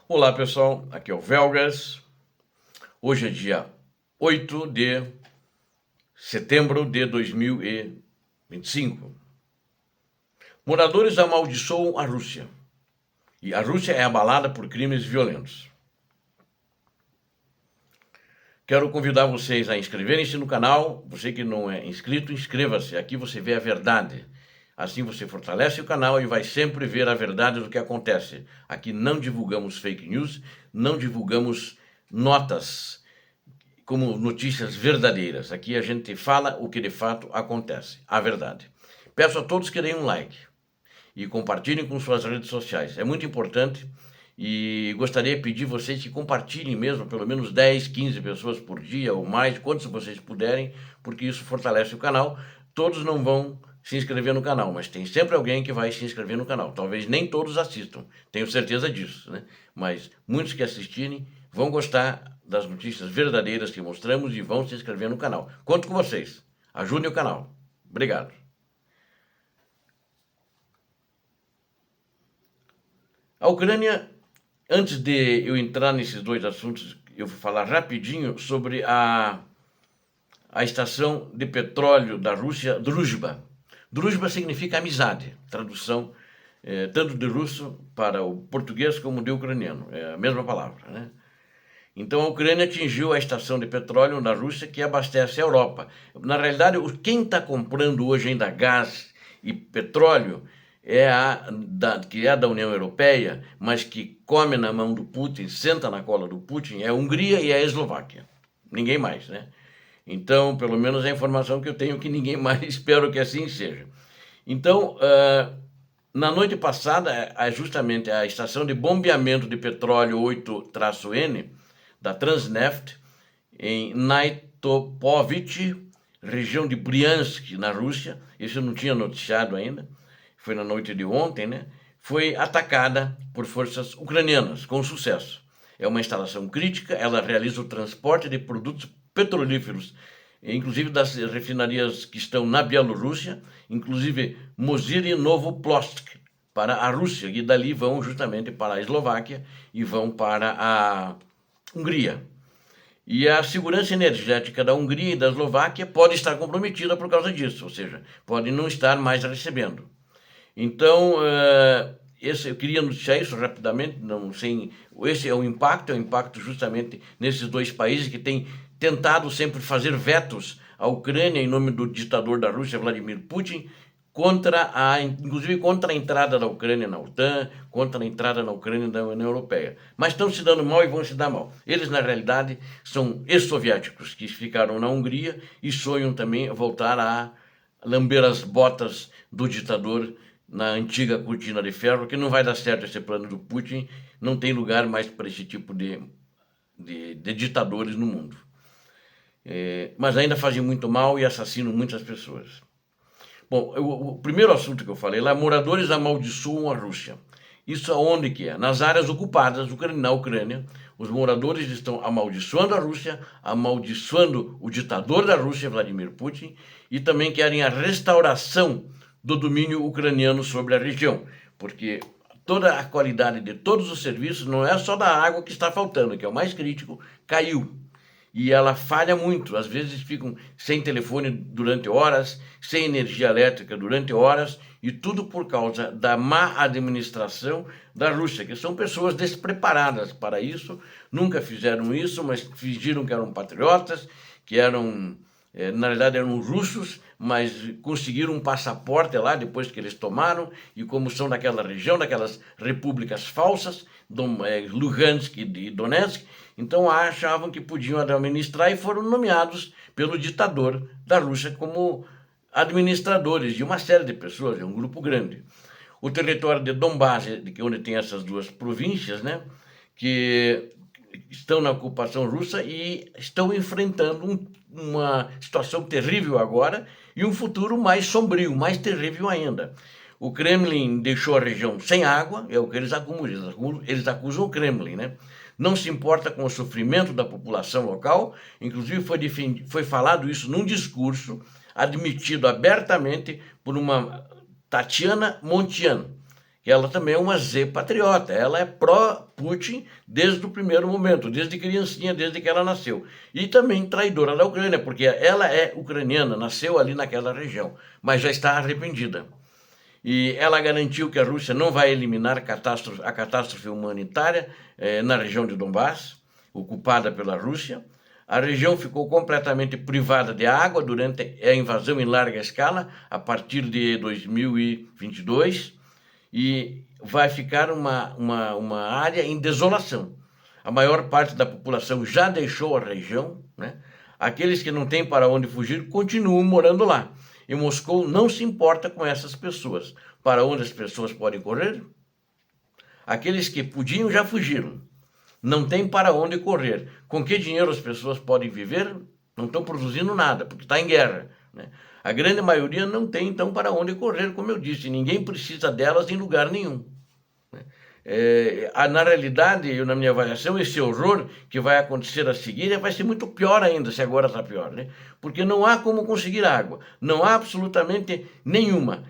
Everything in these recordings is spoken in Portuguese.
Olá pessoal, aqui é o Velgas. Hoje é dia 8 de setembro de 2025. Moradores amaldiçoam a Rússia. E a Rússia é abalada por crimes violentos. Quero convidar vocês a inscreverem-se no canal. Você que não é inscrito, inscreva-se. Aqui você vê a verdade. Assim você fortalece o canal e vai sempre ver a verdade do que acontece. Aqui não divulgamos fake news, não divulgamos notas como notícias verdadeiras. Aqui a gente fala o que de fato acontece, a verdade. Peço a todos que deem um like e compartilhem com suas redes sociais. É muito importante e gostaria de pedir vocês que compartilhem mesmo, pelo menos 10, 15 pessoas por dia ou mais, quantos vocês puderem, porque isso fortalece o canal. Todos não vão se inscrever no canal, mas tem sempre alguém que vai se inscrever no canal. Talvez nem todos assistam, tenho certeza disso, né? Mas muitos que assistirem vão gostar das notícias verdadeiras que mostramos e vão se inscrever no canal. Conto com vocês. Ajudem o canal. Obrigado. A Ucrânia, antes de eu entrar nesses dois assuntos, eu vou falar rapidinho sobre a estação de petróleo da Rússia, Druzhba. Druzhba significa amizade, tradução tanto de russo para o português como de ucraniano, é a mesma palavra, né? Então a Ucrânia atingiu a estação de petróleo na Rússia que abastece a Europa. Na realidade, quem está comprando hoje ainda gás e petróleo que é da União Europeia, mas que come na mão do Putin, senta na cola do Putin, é a Hungria e a Eslováquia. Ninguém mais, né? Então, pelo menos a informação que eu tenho que ninguém mais, espero que assim seja. Então, na noite passada, justamente a estação de bombeamento de petróleo 8-N, da Transneft, em Naitopovich, região de Briansk, na Rússia, isso eu não tinha noticiado ainda, foi na noite de ontem, né? Foi atacada por forças ucranianas, com sucesso. É uma instalação crítica, ela realiza o transporte de produtos petrolíferos, inclusive das refinarias que estão na Bielorrússia, inclusive Mozir e Novoplovsk, para a Rússia, e dali vão justamente para a Eslováquia e vão para a Hungria. E a segurança energética da Hungria e da Eslováquia pode estar comprometida por causa disso, ou seja, pode não estar mais recebendo. Então, eu queria noticiar isso rapidamente, esse é o impacto justamente nesses dois países que têm tentado sempre fazer vetos à Ucrânia em nome do ditador da Rússia, Vladimir Putin, inclusive contra a entrada da Ucrânia na OTAN, contra a entrada na Ucrânia da União Europeia. Mas estão se dando mal e vão se dar mal. Eles, na realidade, são ex-soviéticos que ficaram na Hungria e sonham também voltar a lamber as botas do ditador na antiga cortina de ferro, que não vai dar certo esse plano do Putin, não tem lugar mais para esse tipo de ditadores no mundo. Mas ainda fazem muito mal e assassinam muitas pessoas. Bom, o primeiro assunto que eu falei lá, moradores amaldiçoam a Rússia. Isso aonde que é? Nas áreas ocupadas na Ucrânia, os moradores estão amaldiçoando a Rússia, amaldiçoando o ditador da Rússia, Vladimir Putin, e também querem a restauração do domínio ucraniano sobre a região, porque toda a qualidade de todos os serviços, não é só da água que está faltando, que é o mais crítico, caiu. E ela falha muito, às vezes ficam sem telefone durante horas, sem energia elétrica durante horas, e tudo por causa da má administração da Rússia, que são pessoas despreparadas para isso, nunca fizeram isso, mas fingiram que eram patriotas, que eram, na verdade eram russos, mas conseguiram um passaporte lá depois que eles tomaram, e como são daquela região, daquelas repúblicas falsas, Luhansk e Donetsk, então achavam que podiam administrar e foram nomeados pelo ditador da Rússia como administradores de uma série de pessoas, é um grupo grande. O território de Donbás, onde tem essas duas províncias, né, que estão na ocupação russa e estão enfrentando uma situação terrível agora e um futuro mais sombrio, mais terrível ainda. O Kremlin deixou a região sem água, é o que eles acusam o Kremlin, né? Não se importa com o sofrimento da população local, inclusive foi falado isso num discurso admitido abertamente por uma Tatiana Montian, que ela também é uma Z-patriota, ela é pró-Putin desde o primeiro momento, desde criancinha, desde que ela nasceu. E também traidora da Ucrânia, porque ela é ucraniana, nasceu ali naquela região, mas já está arrependida. E ela garantiu que a Rússia não vai eliminar a catástrofe humanitária na região de Donbass, ocupada pela Rússia. A região ficou completamente privada de água durante a invasão em larga escala, a partir de 2022, e vai ficar uma área em desolação. A maior parte da população já deixou a região, né? Aqueles que não têm para onde fugir continuam morando lá. E Moscou não se importa com essas pessoas. Para onde as pessoas podem correr? Aqueles que podiam já fugiram. Não tem para onde correr. Com que dinheiro as pessoas podem viver? Não estão produzindo nada, porque está em guerra, né? A grande maioria não tem, então, para onde correr, como eu disse. Ninguém precisa delas em lugar nenhum. Na realidade, na minha avaliação, esse horror que vai acontecer a seguir vai ser muito pior ainda, se agora está pior, né? Porque não há como conseguir água, não há absolutamente nenhuma.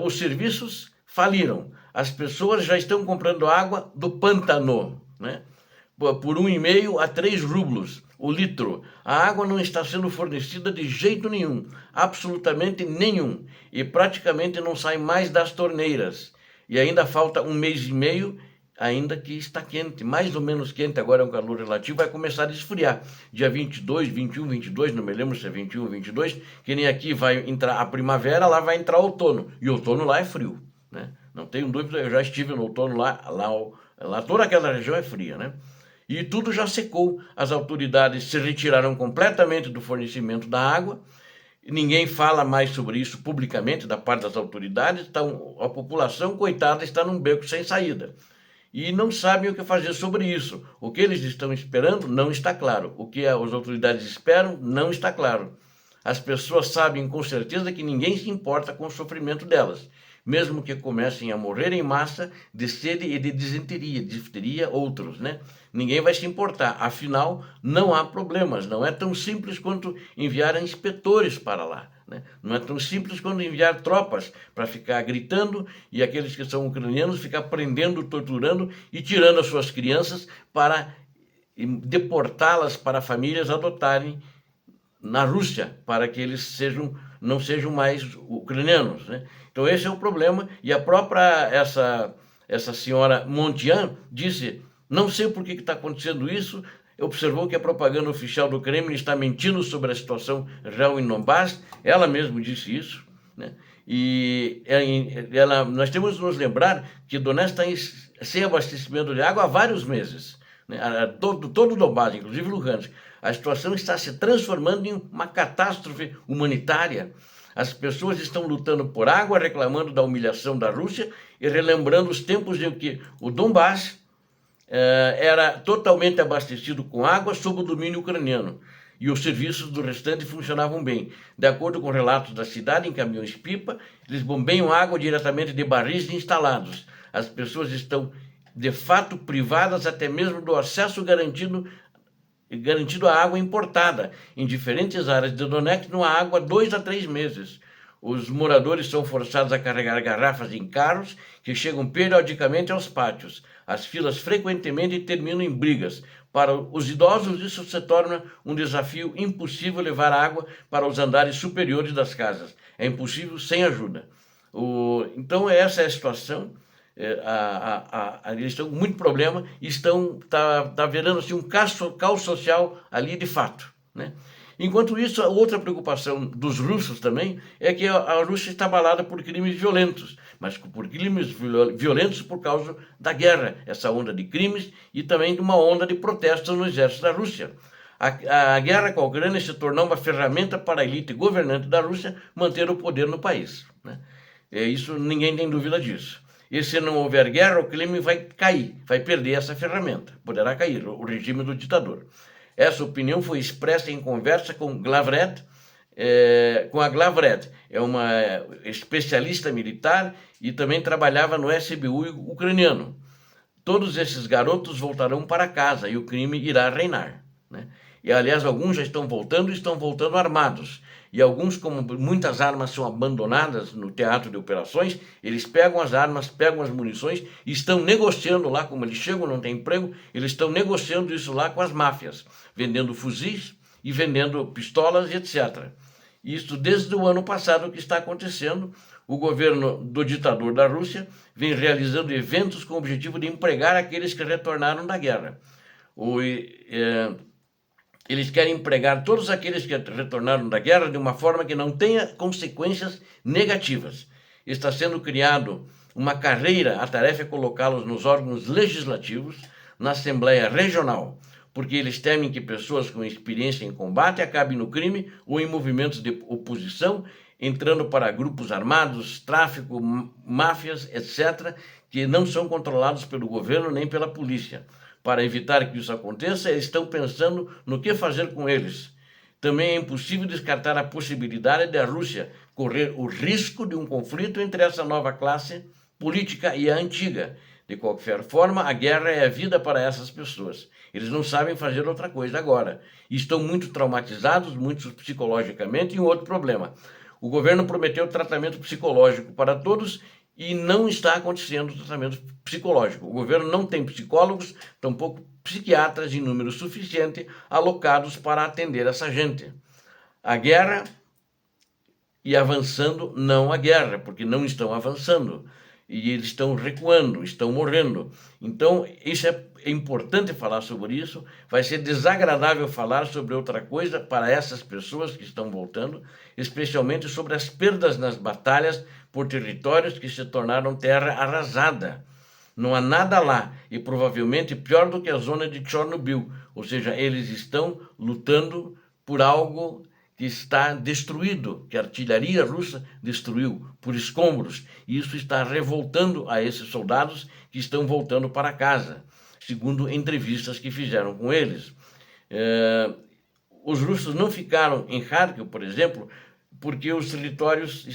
Os serviços faliram, as pessoas já estão comprando água do pântano, né? Por 1,5 a 3 rublos o litro. A água não está sendo fornecida de jeito nenhum, absolutamente nenhum, e praticamente não sai mais das torneiras. E ainda falta 1 mês e meio, ainda que está quente, mais ou menos quente, agora é um calor relativo, vai começar a esfriar. Dia 22, 21, 22, não me lembro se é 21 ou 22, que nem aqui vai entrar a primavera, lá vai entrar o outono, e o outono lá é frio, né? Não tenho dúvida, eu já estive no outono lá toda aquela região é fria, né? E tudo já secou, as autoridades se retiraram completamente do fornecimento da água, ninguém fala mais sobre isso publicamente da parte das autoridades, então a população, coitada, está num beco sem saída. E não sabem o que fazer sobre isso. O que eles estão esperando não está claro. O que as autoridades esperam não está claro. As pessoas sabem com certeza que ninguém se importa com o sofrimento delas, mesmo que comecem a morrer em massa de sede e de disenteria, difteria, outros, né? Ninguém vai se importar, afinal, não há problemas, não é tão simples quanto enviar inspetores para lá, né? Não é tão simples quanto enviar tropas para ficar gritando e aqueles que são ucranianos ficar prendendo, torturando e tirando as suas crianças para deportá-las para famílias adotarem na Rússia, para que eles não sejam mais ucranianos, né? Então esse é o problema, e a própria, essa senhora Montian disse, não sei por que está acontecendo isso, observou que a propaganda oficial do Kremlin está mentindo sobre a situação real em Donbass, ela mesma disse isso, né? E nós temos que nos lembrar que Donetsk está sem abastecimento de água há vários meses, né? Todo o Donbass, inclusive Luhansk. A situação está se transformando em uma catástrofe humanitária. As pessoas estão lutando por água, reclamando da humilhação da Rússia e relembrando os tempos em que o Donbass era totalmente abastecido com água sob o domínio ucraniano e os serviços do restante funcionavam bem. De acordo com relatos da cidade, em caminhões-pipa, eles bombeiam água diretamente de barris instalados. As pessoas estão, de fato, privadas até mesmo do acesso garantido à água importada. Em diferentes áreas de Donetsk não há água há 2 a 3 meses. Os moradores são forçados a carregar garrafas em carros que chegam periodicamente aos pátios. As filas frequentemente terminam em brigas. Para os idosos, isso se torna um desafio impossível levar água para os andares superiores das casas. É impossível sem ajuda. Então, essa é a situação. Eles estão com muito problema e está virando assim, um caos social ali de fato, né? Enquanto isso, a outra preocupação dos russos também é que a Rússia está abalada por crimes violentos, mas por crimes violentos por causa da guerra, essa onda de crimes e também de uma onda de protestos no exército da Rússia. A guerra com a Ucrânia se tornou uma ferramenta para a elite governante da Rússia manter o poder no país, né? Isso ninguém tem dúvida disso. E se não houver guerra, o Kremlin vai cair, vai perder essa ferramenta, poderá cair o regime do ditador. Essa opinião foi expressa em conversa com Glavret, a Glavret, é uma especialista militar e também trabalhava no SBU ucraniano. Todos esses garotos voltarão para casa e o crime irá reinar, né? E, aliás, alguns já estão voltando armados. E alguns, como muitas armas são abandonadas no teatro de operações, eles pegam as armas, pegam as munições e estão negociando lá, como eles chegam, não tem emprego, eles estão negociando isso lá com as máfias, vendendo fuzis e vendendo pistolas e etc. Isso desde o ano passado que está acontecendo. O governo do ditador da Rússia vem realizando eventos com o objetivo de empregar aqueles que retornaram da guerra. Eles querem empregar todos aqueles que retornaram da guerra de uma forma que não tenha consequências negativas. Está sendo criado uma carreira, a tarefa é colocá-los nos órgãos legislativos, na Assembleia Regional, porque eles temem que pessoas com experiência em combate acabem no crime ou em movimentos de oposição, entrando para grupos armados, tráfico, máfias, etc., que não são controlados pelo governo nem pela polícia. Para evitar que isso aconteça, eles estão pensando no que fazer com eles. Também é impossível descartar a possibilidade da Rússia correr o risco de um conflito entre essa nova classe política e a antiga. De qualquer forma, a guerra é a vida para essas pessoas. Eles não sabem fazer outra coisa agora. E estão muito traumatizados, muito psicologicamente, e um outro problema. O governo prometeu tratamento psicológico para todos e não está acontecendo tratamento psicológico. O governo não tem psicólogos, tampouco psiquiatras em número suficiente alocados para atender essa gente. A guerra e avançando, não a guerra, porque não estão avançando. E eles estão recuando, estão morrendo. Então, isso é importante falar sobre isso. Vai ser desagradável falar sobre outra coisa para essas pessoas que estão voltando, especialmente sobre as perdas nas batalhas por territórios que se tornaram terra arrasada. Não há nada lá, e provavelmente pior do que a zona de Chernobyl, ou seja, eles estão lutando por algo que está destruído, que a artilharia russa destruiu por escombros, e isso está revoltando a esses soldados que estão voltando para casa, segundo entrevistas que fizeram com eles. Os russos não ficaram em Kharkiv, por exemplo, porque os territórios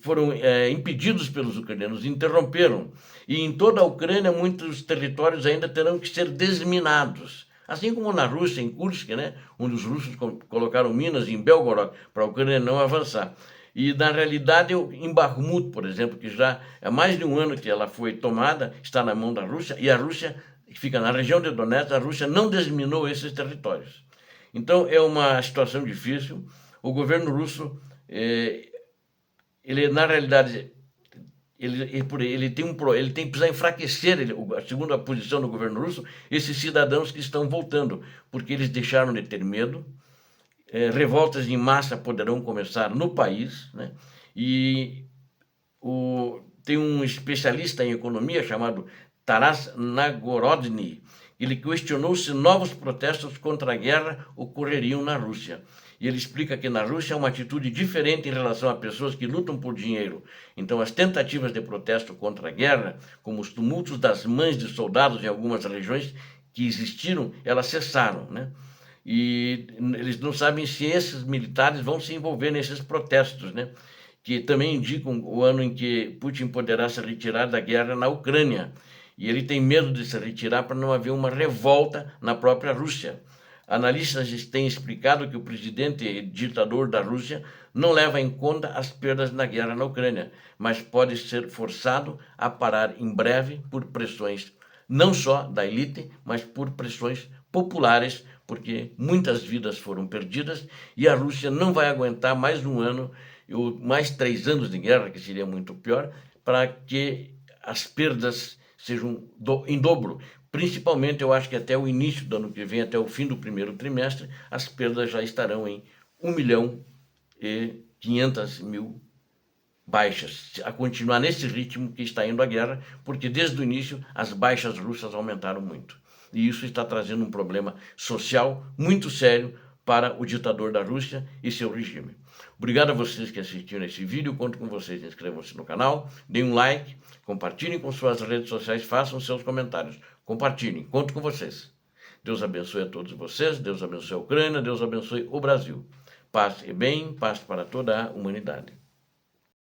foram impedidos pelos ucranianos, interromperam. E em toda a Ucrânia, muitos territórios ainda terão que ser desminados. Assim como na Rússia, em Kursk, né, onde os russos colocaram minas em Belgorod para a Ucrânia não avançar. E, na realidade, em Bakhmut, por exemplo, que já há mais de um ano que ela foi tomada, está na mão da Rússia, e a Rússia, que fica na região de Donetsk, a Rússia não desminou esses territórios. Então, é uma situação difícil. O governo russo, ele na realidade, ele tem que precisar enfraquecer, segundo a posição do governo russo, esses cidadãos que estão voltando, porque eles deixaram de ter medo. Revoltas em massa poderão começar no país, né? E tem um especialista em economia chamado Taras Nagorodny. Ele questionou se novos protestos contra a guerra ocorreriam na Rússia. E ele explica que na Rússia há uma atitude diferente em relação a pessoas que lutam por dinheiro. Então, as tentativas de protesto contra a guerra, como os tumultos das mães de soldados em algumas regiões que existiram, elas cessaram, né? E eles não sabem se esses militares vão se envolver nesses protestos, né? Que também indicam o ano em que Putin poderá se retirar da guerra na Ucrânia. E ele tem medo de se retirar para não haver uma revolta na própria Rússia. Analistas têm explicado que o presidente ditador da Rússia não leva em conta as perdas na guerra na Ucrânia, mas pode ser forçado a parar em breve por pressões não só da elite, mas por pressões populares, porque muitas vidas foram perdidas e a Rússia não vai aguentar mais um ano ou mais 3 anos de guerra, que seria muito pior, para que as perdas sejam em dobro. Principalmente, eu acho que até o início do ano que vem, até o fim do primeiro trimestre, as perdas já estarão em 1.500.000 baixas, a continuar nesse ritmo que está indo a guerra, porque desde o início as baixas russas aumentaram muito. E isso está trazendo um problema social muito sério para o ditador da Rússia e seu regime. Obrigado a vocês que assistiram esse vídeo, conto com vocês, inscrevam-se no canal, deem um like, compartilhem com suas redes sociais, façam seus comentários, compartilhem, conto com vocês. Deus abençoe a todos vocês, Deus abençoe a Ucrânia, Deus abençoe o Brasil. Paz e bem, paz para toda a humanidade.